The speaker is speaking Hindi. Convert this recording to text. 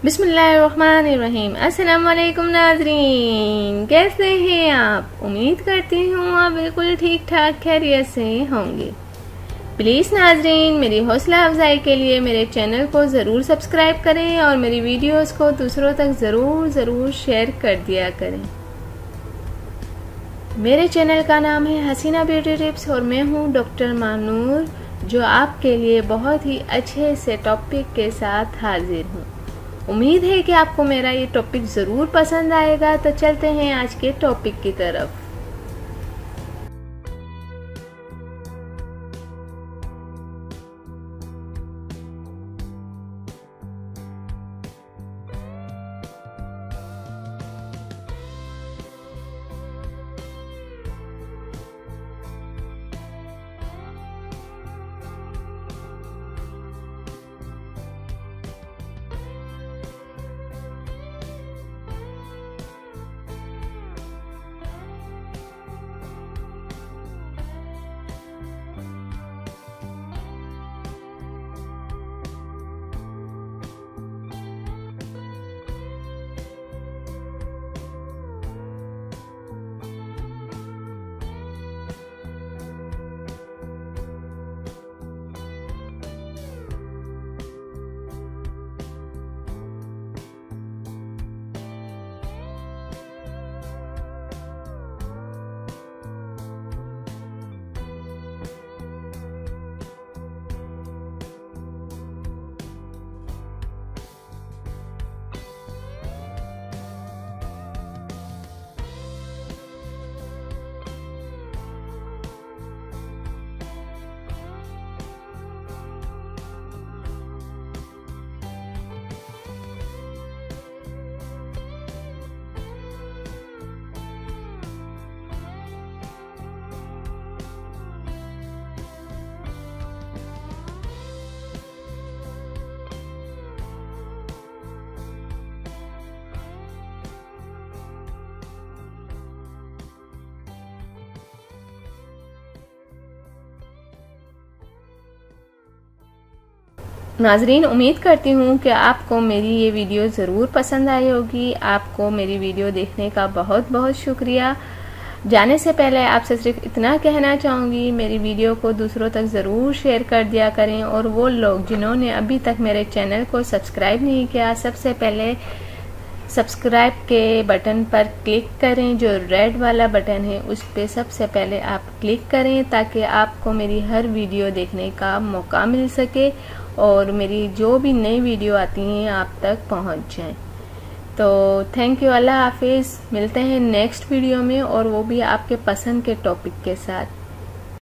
बिस्मिल्लाहिर्रहमानिर्रहीम। अस्सलाम वालेकुम नाज़रीन, कैसे हैं आप? उम्मीद करती हूँ आप बिल्कुल ठीक ठाक खैरियत से होंगे। प्लीज़ नाज़रीन, मेरी हौसला अफजाई के लिए मेरे चैनल को ज़रूर सब्सक्राइब करें और मेरी वीडियोस को दूसरों तक ज़रूर शेयर कर दिया करें। मेरे चैनल का नाम है हसीना ब्यूटी टिप्स और मैं हूँ डॉक्टर मानूर, जो आपके लिए बहुत ही अच्छे से टॉपिक के साथ हाजिर हूँ। उम्मीद है कि आपको मेरा ये टॉपिक ज़रूर पसंद आएगा। तो चलते हैं आज के टॉपिक की तरफ। नाजरीन, उम्मीद करती हूँ कि आपको मेरी ये वीडियो ज़रूर पसंद आई होगी। आपको मेरी वीडियो देखने का बहुत बहुत शुक्रिया। जाने से पहले आपसे सिर्फ इतना कहना चाहूँगी, मेरी वीडियो को दूसरों तक ज़रूर शेयर कर दिया करें। और वो लोग जिन्होंने अभी तक मेरे चैनल को सब्सक्राइब नहीं किया, सबसे पहले सब्सक्राइब के बटन पर क्लिक करें। जो रेड वाला बटन है उस पर सबसे पहले आप क्लिक करें, ताकि आपको मेरी हर वीडियो देखने का मौका मिल सके और मेरी जो भी नई वीडियो आती हैं आप तक पहुंच जाएं। तो थैंक यू, अल्लाह हाफिज़। मिलते हैं नेक्स्ट वीडियो में, और वो भी आपके पसंद के टॉपिक के साथ।